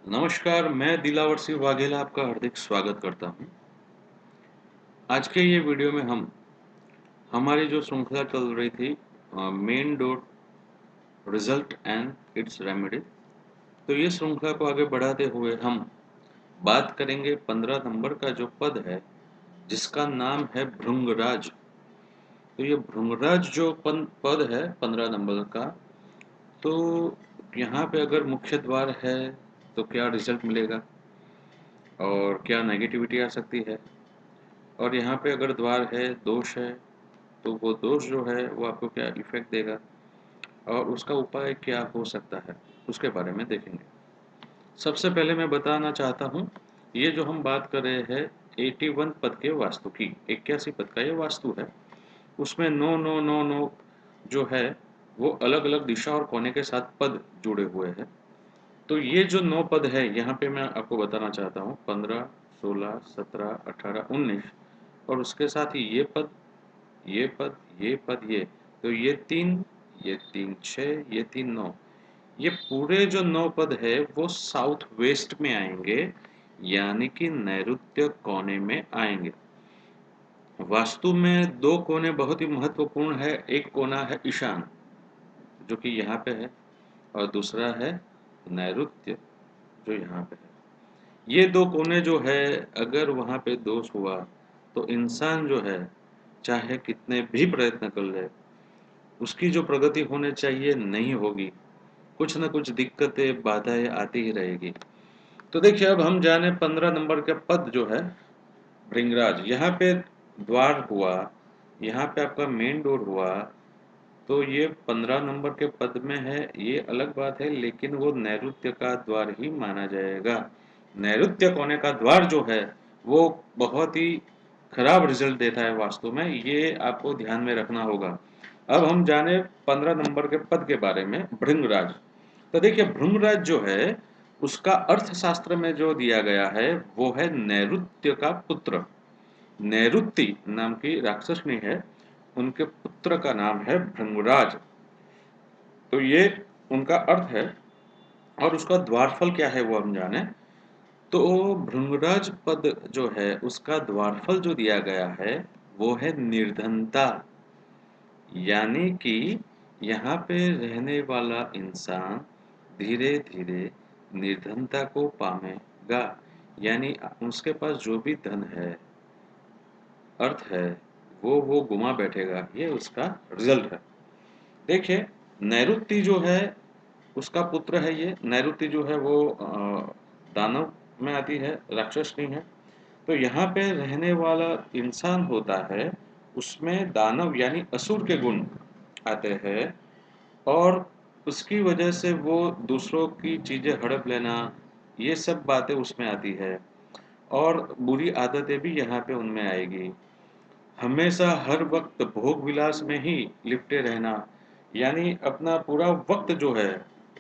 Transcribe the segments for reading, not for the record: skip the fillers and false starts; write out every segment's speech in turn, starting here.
नमस्कार, मैं दिलावर सिंह वाघेला आपका हार्दिक स्वागत करता हूँ। आज के ये वीडियो में हम हमारी जो श्रृंखला चल रही थी main dot result and it's remedy, तो ये श्रृंखला को आगे बढ़ाते हुए हम बात करेंगे 15 नंबर का जो पद है जिसका नाम है भृंगराज। तो ये भृंगराज जो पद है 15 नंबर का, तो यहाँ पे अगर मुख्य द्वार है तो क्या रिजल्ट मिलेगा और क्या नेगेटिविटी आ सकती है, और यहाँ पे अगर द्वार है, दोष है, तो वो दोष जो है वो आपको क्या इफेक्ट देगा और उसका उपाय क्या हो सकता है, उसके बारे में देखेंगे। सबसे पहले मैं बताना चाहता हूँ, ये जो हम बात कर रहे हैं 81 पद के वास्तु की, 81 पद का ये वास्तु है। उसमें 9 9 9 9 जो है वो अलग अलग दिशा और कोने के साथ पद जुड़े हुए हैं। तो ये जो 9 पद है यहाँ पे मैं आपको बताना चाहता हूँ 15 16 17 18 19, और उसके साथ ही ये पद, ये पद, ये पद, ये, तो ये तीन छः, ये तीन नौ, ये पूरे जो 9 पद है वो साउथ वेस्ट में आएंगे, यानी कि नैऋत्य कोने में आएंगे। वास्तु में दो कोने बहुत ही महत्वपूर्ण है। एक कोना है ईशान जो कि यहाँ पे है, और दूसरा है नैऋत्य जो यहाँ पे है। ये दो कोने जो है अगर वहाँ पे दोष हुआ तो इंसान जो है चाहे कितने भी प्रयत्न कर ले, उसकी जो प्रगति होने चाहिए नहीं होगी। कुछ न कुछ दिक्कतें बाधाएं आती ही रहेगी। तो देखिए, अब हम जाने 15 नंबर का पद जो है भृंगराज। यहाँ पे द्वार हुआ, यहाँ पे आपका मेन डोर हुआ, तो ये 15 नंबर के पद में है, ये अलग बात है, लेकिन वो नैऋत्य का द्वार ही माना जाएगा। नैऋत्य कोने का द्वार जो है वो बहुत ही खराब रिजल्ट देता है वास्तु में, ये आपको ध्यान में रखना होगा। अब हम जाने 15 नंबर के पद के बारे में, भृंगराज। तो देखिए, भृंगराज जो है उसका अर्थशास्त्र में जो दिया गया है वो है नैऋत्य का पुत्र। नैऋत्य नाम की राक्षसनी है, उनके पुत्र का नाम है भृंगराज। तो ये उनका अर्थ है, और उसका द्वारफल क्या है वो हम जाने। तो भृंगराज पद जो है उसका द्वारफल जो दिया गया है वो है निर्धनता, यानी कि यहाँ पे रहने वाला इंसान धीरे धीरे निर्धनता को पाएगा, यानी उसके पास जो भी धन है, अर्थ है, वो गुमा बैठेगा। ये उसका रिजल्ट है। देखिए, नैऋत्य जो है उसका पुत्र है, ये नैऋत्य जो है वो दानव में आती है, राक्षस नहीं है। तो यहाँ पे रहने वाला इंसान होता है, उसमें दानव यानी असुर के गुण आते हैं, और उसकी वजह से वो दूसरों की चीजें हड़प लेना, ये सब बातें उसमें आती है, और बुरी आदतें भी यहाँ पे उनमें आएगी। हमेशा हर वक्त भोग विलास में ही लिपटे रहना, यानी अपना पूरा वक्त जो है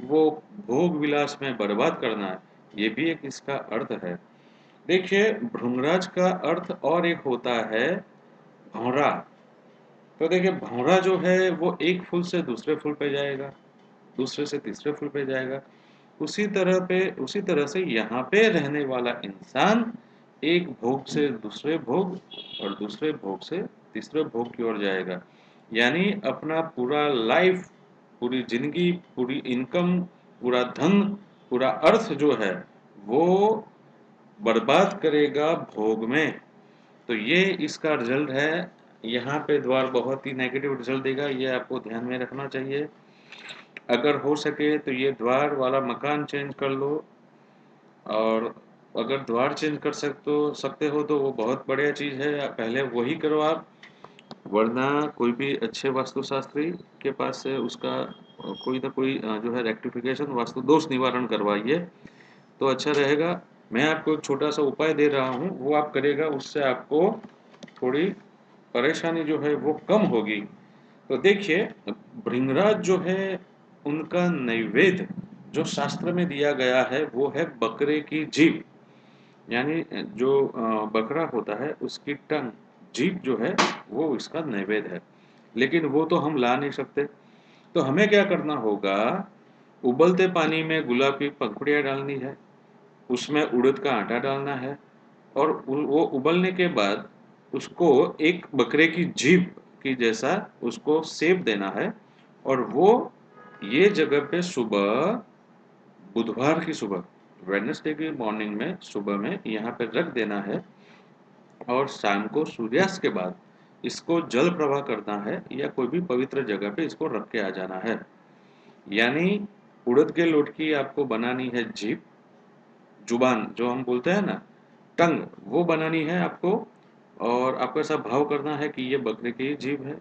वो भोग विलास में बर्बाद करना, ये भी एक इसका अर्थ है। देखिए, भृंगराज का अर्थ और एक होता है भौरा। तो देखिए, भौरा जो है वो एक फूल से दूसरे फूल पे जाएगा, दूसरे से तीसरे फूल पे जाएगा। उसी तरह से यहाँ पे रहने वाला इंसान एक भोग से दूसरे भोग और दूसरे भोग से तीसरे भोग की ओर जाएगा, यानी अपना पूरा लाइफ, पूरी जिंदगी, पूरी इनकम, पूरा धन, पूरा अर्थ जो है वो बर्बाद करेगा भोग में। तो ये इसका रिजल्ट है। यहाँ पे द्वार बहुत ही नेगेटिव रिजल्ट देगा, ये आपको ध्यान में रखना चाहिए। अगर हो सके तो ये द्वार वाला मकान चेंज कर लो, और अगर द्वार चेंज कर सकते हो तो वो बहुत बढ़िया चीज़ है, पहले वही करो आप। वरना कोई भी अच्छे वास्तुशास्त्री के पास से उसका कोई ना कोई जो है रेक्टिफिकेशन, वास्तु दोष निवारण करवाइए तो अच्छा रहेगा। मैं आपको एक छोटा सा उपाय दे रहा हूँ, वो आप करेगा, उससे आपको थोड़ी परेशानी जो है वो कम होगी। तो देखिए, भृंगराज जो है उनका नैवेद्य जो शास्त्र में दिया गया है वो है बकरे की जीभ, यानी जो बकरा होता है उसकी टंग, जीभ जो है वो इसका नैवेद्य है। लेकिन वो तो हम ला नहीं सकते, तो हमें क्या करना होगा, उबलते पानी में गुलाब की पंखुड़ियाँ डालनी है, उसमें उड़द का आटा डालना है और वो उबलने के बाद उसको एक बकरे की जीभ की जैसा उसको शेप देना है। और वो ये जगह पे सुबह, बुधवार की सुबह, वेडनेसडे की मॉर्निंग में सुबह में यहाँ पे रख देना है। और शाम को सूर्यास्त के बाद इसको जल प्रवाह करना है या कोई भी पवित्र जगह पे इसको रख के आ जाना है। यानी उड़द के लोट की आपको बनानी है जीभ, जुबान जो हम बोलते हैं ना, टंग, वो बनानी है आपको। और आपको ऐसा भाव करना है कि ये बकरे की जीभ है,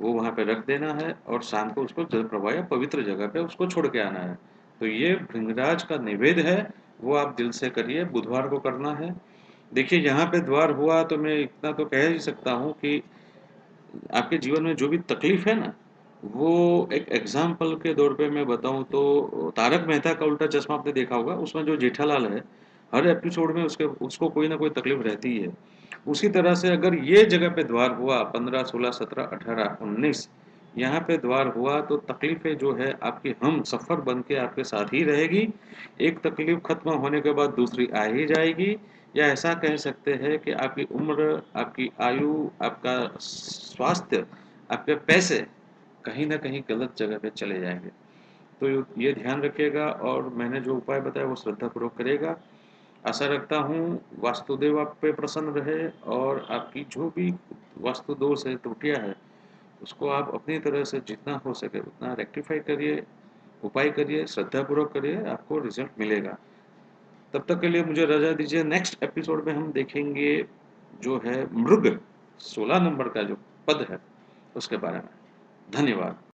वो वहाँ पे रख देना है और शाम को उसको जल प्रवाह या पवित्र जगह पे उसको छोड़ के आना है। तो ये भृंगराज का निवेद है, वो आप दिल से करिए, बुधवार को करना है। देखिए यहाँ पे द्वार हुआ तो मैं इतना तो कह ही सकता हूँ कि आपके जीवन में जो भी तकलीफ है ना, वो एक एग्जाम्पल के तौर पे मैं बताऊँ तो तारक मेहता का उल्टा चश्मा आपने देखा होगा, उसमें जो जेठालाल है, हर एपिसोड में उसको कोई ना कोई तकलीफ रहती ही है। उसी तरह से अगर ये जगह पे द्वार हुआ 15, 16, 17, 18, 19, यहाँ पे द्वार हुआ तो तकलीफें जो है आपकी हम सफ़र बन के आपके साथ ही रहेगी। एक तकलीफ खत्म होने के बाद दूसरी आ ही जाएगी। या ऐसा कह सकते हैं कि आपकी उम्र, आपकी आयु, आपका स्वास्थ्य, आपके पैसे कहीं न कहीं गलत जगह पे चले जाएँगे। तो ये ध्यान रखिएगा और मैंने जो उपाय बताया वो श्रद्धापूर्वक करिएगा। आशा रखता हूँ वास्तुदेव आप पे प्रसन्न रहे और आपकी जो भी वास्तु दोष है, त्रुटियाँ हैं, उसको आप अपनी तरह से जितना हो सके उतना रेक्टिफ़ाई करिए, उपाय करिए, श्रद्धापूर्वक करिए, आपको रिज़ल्ट मिलेगा। तब तक के लिए मुझे रजा दीजिए। नेक्स्ट एपिसोड में हम देखेंगे जो है मृग, 16 नंबर का जो पद है उसके बारे में। धन्यवाद।